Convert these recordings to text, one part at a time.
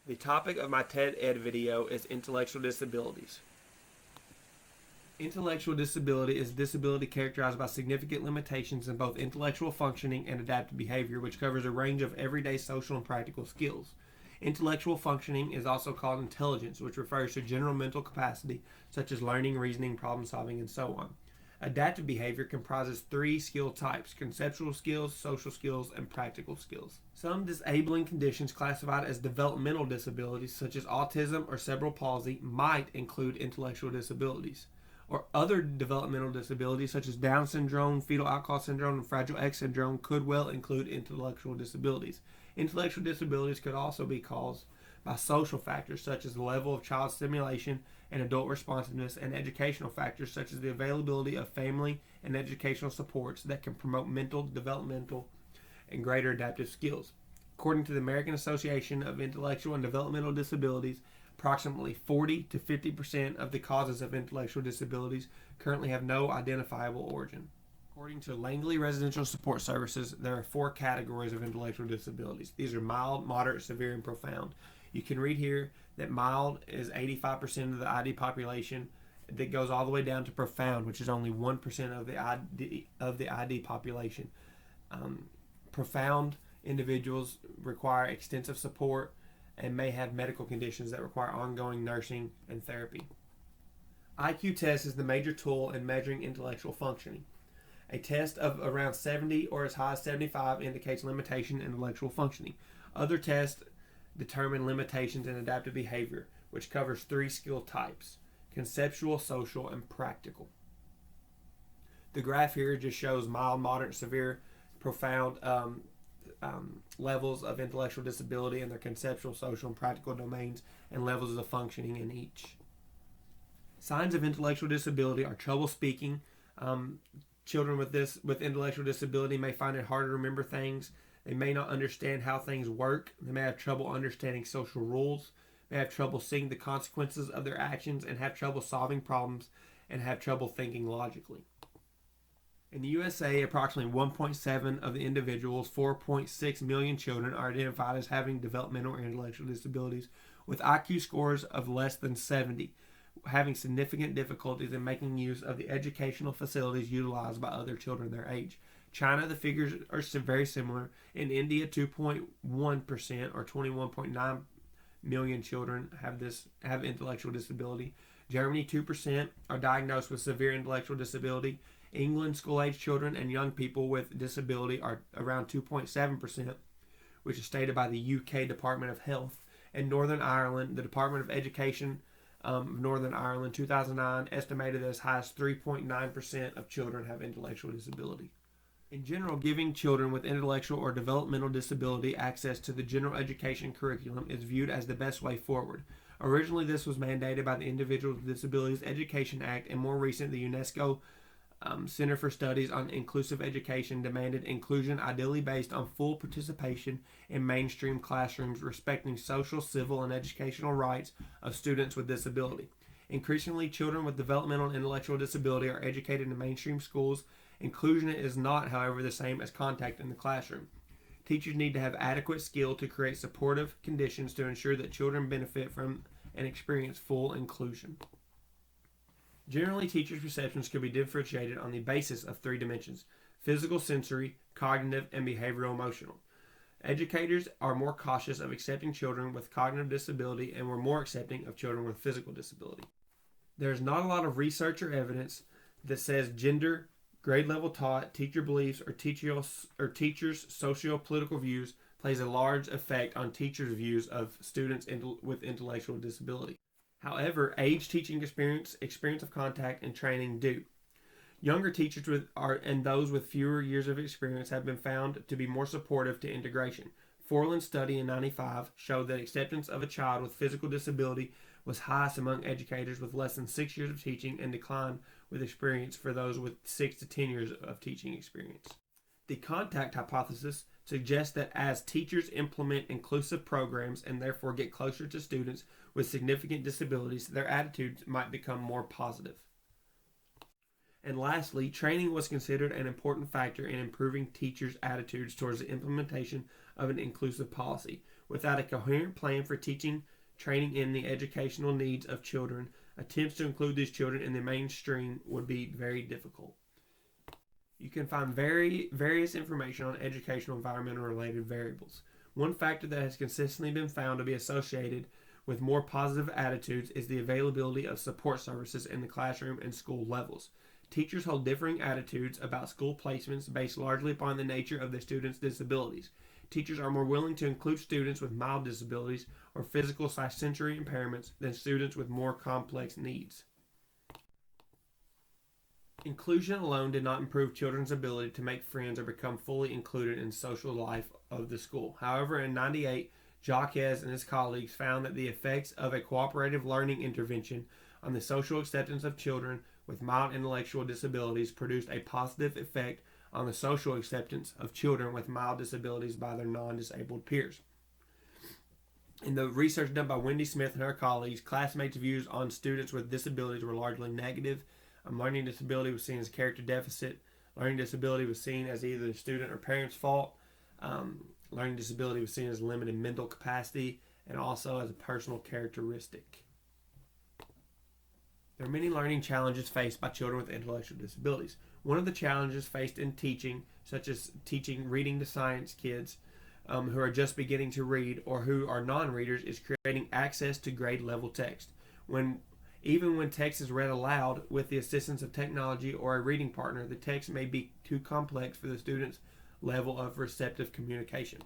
The topic of my TED Ed video is intellectual disabilities. Intellectual disability is a disability characterized by significant limitations in both intellectual functioning and adaptive behavior, which covers a range of everyday social and practical skills. Intellectual functioning is also called intelligence, which refers to general mental capacity such as learning, reasoning, problem solving, and so on. Adaptive behavior comprises three skill types: conceptual skills, social skills, and practical skills. Some disabling conditions classified as developmental disabilities, such as autism or cerebral palsy, might include intellectual disabilities. Or other developmental disabilities, such as Down syndrome, fetal alcohol syndrome, and Fragile X syndrome, could well include intellectual disabilities. Intellectual disabilities could also be caused by social factors such as the level of child stimulation and adult responsiveness, and educational factors such as the availability of family and educational supports that can promote mental, developmental, and greater adaptive skills. According to the American Association of Intellectual and Developmental Disabilities, approximately 40 to 50% of the causes of intellectual disabilities currently have no identifiable origin. According to Langley Residential Support Services, there are 4 categories of intellectual disabilities. These are mild, moderate, severe, and profound. You can read here that mild is 85% of the ID population. That goes all the way down to profound, which is only 1% of the ID population. Profound individuals require extensive support and may have medical conditions that require ongoing nursing and therapy. IQ test is the major tool in measuring intellectual functioning. A test of around 70 or as high as 75 indicates limitation in intellectual functioning. Other tests determine limitations in adaptive behavior, which covers 3 skill types: conceptual, social, and practical. The graph here just shows mild, moderate, severe, profound levels of intellectual disability and their conceptual, social, and practical domains and levels of functioning in each. Signs of intellectual disability are trouble speaking. Children with intellectual disability may find it hard to remember things. They may not understand how things work. They may have trouble understanding social rules, may have trouble seeing the consequences of their actions, and have trouble solving problems, and have trouble thinking logically. In the USA, approximately 1.7 of the individuals, 4.6 million children, are identified as having developmental or intellectual disabilities with IQ scores of less than 70, having significant difficulties in making use of the educational facilities utilized by other children their age. China, the figures are very similar. In India, 2.1% or 21.9 million children have intellectual disability. Germany, 2% are diagnosed with severe intellectual disability. England, school-age children and young people with disability are around 2.7%, which is stated by the UK Department of Health. In Northern Ireland, the Department of Education of Northern Ireland, 2009, estimated that as high as 3.9% of children have intellectual disability. In general, giving children with intellectual or developmental disability access to the general education curriculum is viewed as the best way forward. Originally, this was mandated by the Individuals with Disabilities Education Act, and more recent, the UNESCO Center for Studies on Inclusive Education demanded inclusion ideally based on full participation in mainstream classrooms, respecting social, civil, and educational rights of students with disability. Increasingly, children with developmental and intellectual disability are educated in mainstream schools. Inclusion is not, however, the same as contact in the classroom. Teachers need to have adequate skill to create supportive conditions to ensure that children benefit from and experience full inclusion. Generally, teachers' perceptions can be differentiated on the basis of 3 dimensions: physical, sensory, cognitive, and behavioral emotional. Educators are more cautious of accepting children with cognitive disability and were more accepting of children with physical disability. There is not a lot of research or evidence that says gender, grade level taught, teacher beliefs, or teachers' socio-political views plays a large effect on teachers' views of students with intellectual disability. However, age, teaching experience of contact, and training do. Younger teachers and those with fewer years of experience have been found to be more supportive to integration. Forland's study in 1995 showed that acceptance of a child with physical disability was highest among educators with less than 6 years of teaching, and declined with experience for those with 6 to 10 years of teaching experience. The contact hypothesis suggests that as teachers implement inclusive programs and therefore get closer to students with significant disabilities, their attitudes might become more positive. And lastly, training was considered an important factor in improving teachers' attitudes towards the implementation of an inclusive policy. Without a coherent plan for teaching, training in the educational needs of children, attempts to include these children in the mainstream would be very difficult. You can find various information on educational environmental related variables. One factor that has consistently been found to be associated with more positive attitudes is the availability of support services in the classroom and school levels. Teachers hold differing attitudes about school placements based largely upon the nature of the students' disabilities. Teachers are more willing to include students with mild disabilities or physical/sensory impairments than students with more complex needs. Inclusion alone did not improve children's ability to make friends or become fully included in social life of the school. However, in 1998, Jacques and his colleagues found that the effects of a cooperative learning intervention on the social acceptance of children with mild intellectual disabilities produced a positive effect on the social acceptance of children with mild disabilities by their non-disabled peers. In the research done by Wendy Smith and her colleagues, classmates' views on students with disabilities were largely negative. Learning disability was seen as a character deficit. Learning disability was seen as either the student or parent's fault. Learning disability was seen as limited mental capacity and also as a personal characteristic. There are many learning challenges faced by children with intellectual disabilities. One of the challenges faced in teaching, such as teaching reading to science kids who are just beginning to read or who are non-readers, is creating access to grade level text. Even when text is read aloud with the assistance of technology or a reading partner, the text may be too complex for the student's level of receptive communication.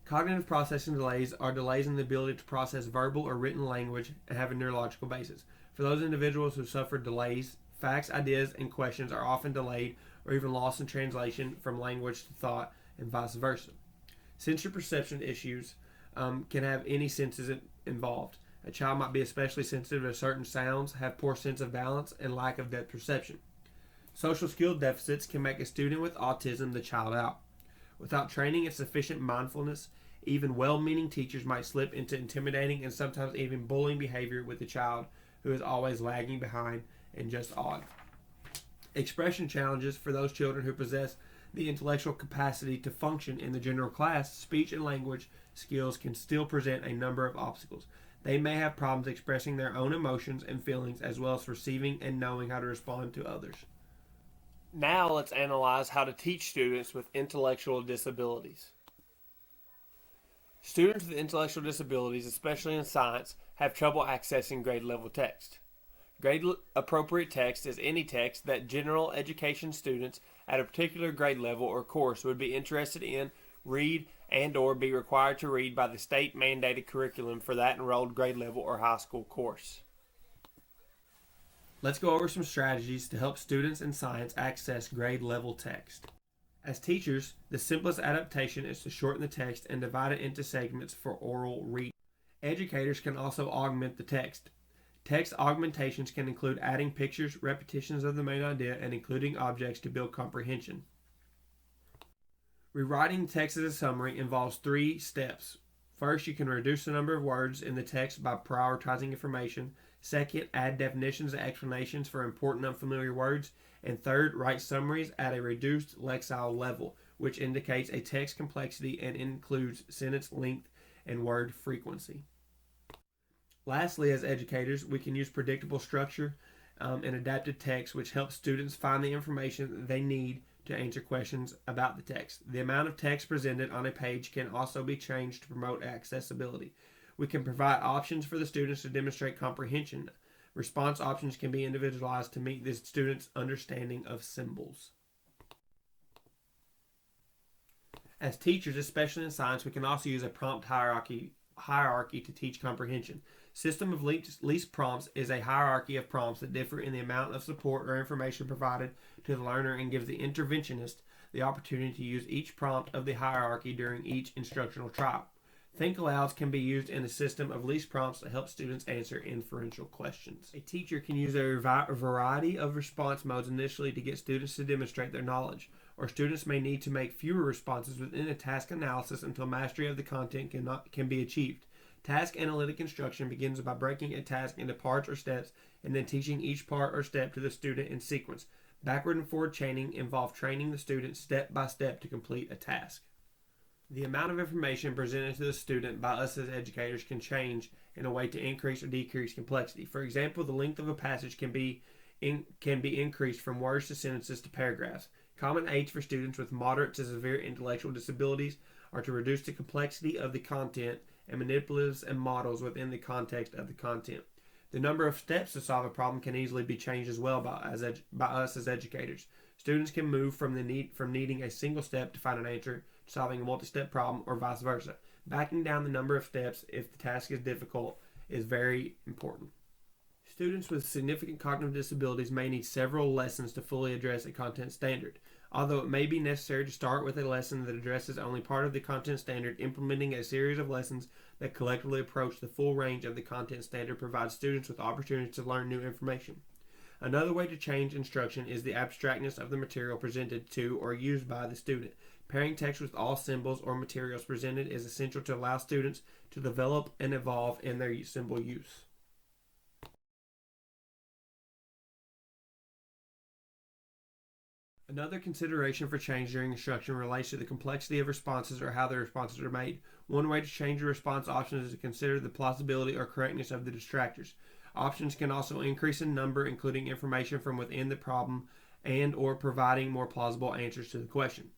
Cognitive processing delays are delays in the ability to process verbal or written language and have a neurological basis. For those individuals who suffer delays, facts, ideas, and questions are often delayed or even lost in translation from language to thought and vice versa. Sensory perception issues can have any senses involved. A child might be especially sensitive to certain sounds, have poor sense of balance, and lack of depth perception. Social skill deficits can make a student with autism the child out. Without training and sufficient mindfulness, even well-meaning teachers might slip into intimidating and sometimes even bullying behavior with a child who is always lagging behind and just odd. Expression challenges for those children who possess the intellectual capacity to function in the general class, speech and language skills can still present a number of obstacles. They may have problems expressing their own emotions and feelings as well as receiving and knowing how to respond to others. Now let's analyze how to teach students with intellectual disabilities. Students with intellectual disabilities, especially in science, have trouble accessing grade level text. Grade appropriate text is any text that general education students at a particular grade level or course would be interested in, read, and or be required to read by the state mandated curriculum for that enrolled grade level or high school course. Let's go over some strategies to help students in science access grade level text. As teachers, the simplest adaptation is to shorten the text and divide it into segments for oral reading. Educators can also augment the text. Text augmentations can include adding pictures, repetitions of the main idea, and including objects to build comprehension. Rewriting text as a summary involves 3 steps. First, you can reduce the number of words in the text by prioritizing information. Second, add definitions and explanations for important unfamiliar words. And third, write summaries at a reduced lexile level, which indicates a text complexity and includes sentence length and word frequency. Lastly, as educators, we can use predictable structure and adapted text, which helps students find the information that they need to answer questions about the text. The amount of text presented on a page can also be changed to promote accessibility. We can provide options for the students to demonstrate comprehension. Response options can be individualized to meet the student's understanding of symbols. As teachers, especially in science, we can also use a prompt hierarchy to teach comprehension. System of least prompts is a hierarchy of prompts that differ in the amount of support or information provided to the learner and gives the interventionist the opportunity to use each prompt of the hierarchy during each instructional trial. Think alouds can be used in a system of least prompts to help students answer inferential questions. A teacher can use a variety of response modes initially to get students to demonstrate their knowledge, or students may need to make fewer responses within a task analysis until mastery of the content can be achieved. Task analytic instruction begins by breaking a task into parts or steps and then teaching each part or step to the student in sequence. Backward and forward chaining involve training the student step by step to complete a task. The amount of information presented to the student by us as educators can change in a way to increase or decrease complexity. For example, the length of a passage can be increased from words to sentences to paragraphs. Common aids for students with moderate to severe intellectual disabilities are to reduce the complexity of the content and manipulatives and models within the context of the content. The number of steps to solve a problem can easily be changed as well by us as educators. Students can move from needing a single step to find an answer to solving a multi-step problem, or vice versa. Backing down the number of steps if the task is difficult is very important. Students with significant cognitive disabilities may need several lessons to fully address a content standard. Although it may be necessary to start with a lesson that addresses only part of the content standard, implementing a series of lessons that collectively approach the full range of the content standard provides students with opportunities to learn new information. Another way to change instruction is the abstractness of the material presented to or used by the student. Pairing text with all symbols or materials presented is essential to allow students to develop and evolve in their symbol use. Another consideration for change during instruction relates to the complexity of responses or how the responses are made. One way to change your response options is to consider the plausibility or correctness of the distractors. Options can also increase in number, including information from within the problem and or providing more plausible answers to the question.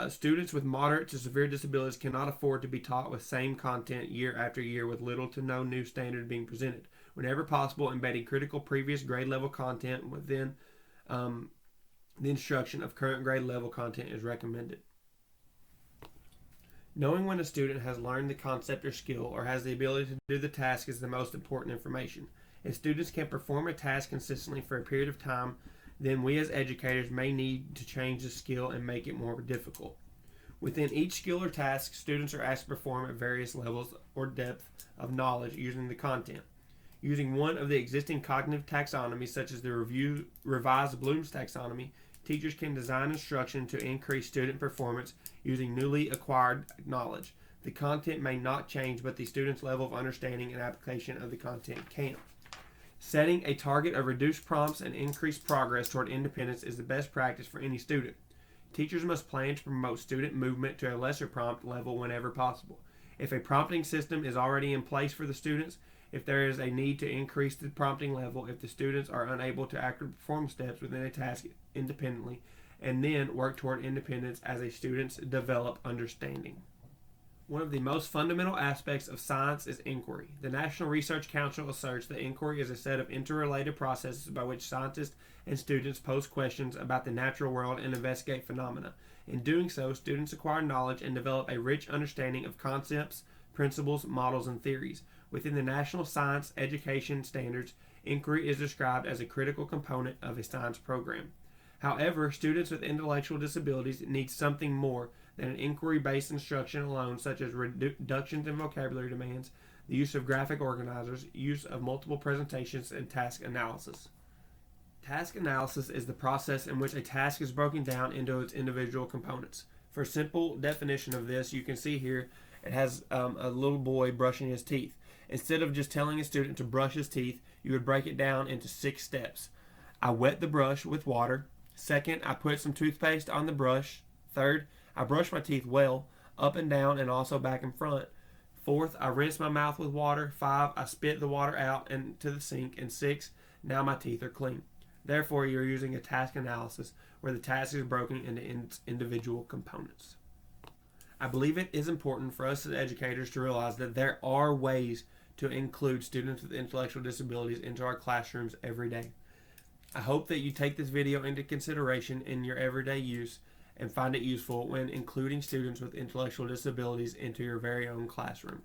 Students with moderate to severe disabilities cannot afford to be taught with same content year after year with little to no new standard being presented. Whenever possible, embedding critical previous grade level content within the instruction of current grade level content is recommended. Knowing when a student has learned the concept or skill or has the ability to do the task is the most important information. If students can perform a task consistently for a period of time, then we as educators may need to change the skill and make it more difficult. Within each skill or task, students are asked to perform at various levels or depth of knowledge using the content. Using one of the existing cognitive taxonomies, such as the revised Bloom's taxonomy, teachers can design instruction to increase student performance using newly acquired knowledge. The content may not change, but the student's level of understanding and application of the content can. Setting a target of reduced prompts and increased progress toward independence is the best practice for any student. Teachers must plan to promote student movement to a lesser prompt level whenever possible. If a prompting system is already in place for the students, if there is a need to increase the prompting level, if the students are unable to accurately perform steps within a task independently, and then work toward independence as a students develop understanding. One of the most fundamental aspects of science is inquiry. The National Research Council asserts that inquiry is a set of interrelated processes by which scientists and students pose questions about the natural world and investigate phenomena. In doing so, students acquire knowledge and develop a rich understanding of concepts, principles, models, and theories. Within the National Science Education Standards, inquiry is described as a critical component of a science program. However, students with intellectual disabilities need something more than an inquiry-based instruction alone, such as reductions in vocabulary demands, the use of graphic organizers, use of multiple presentations, and task analysis. Task analysis is the process in which a task is broken down into its individual components. For a simple definition of this, you can see here it has a little boy brushing his teeth. Instead of just telling a student to brush his teeth, you would break it down into 6 steps. I wet the brush with water. Second, I put some toothpaste on the brush. Third, I brush my teeth well, up and down and also back and front. Fourth, I rinse my mouth with water. 5, I spit the water out into the sink. And 6, now my teeth are clean. Therefore, you're using a task analysis where the task is broken into individual components. I believe it is important for us as educators to realize that there are ways to include students with intellectual disabilities into our classrooms every day. I hope that you take this video into consideration in your everyday use and find it useful when including students with intellectual disabilities into your very own classroom.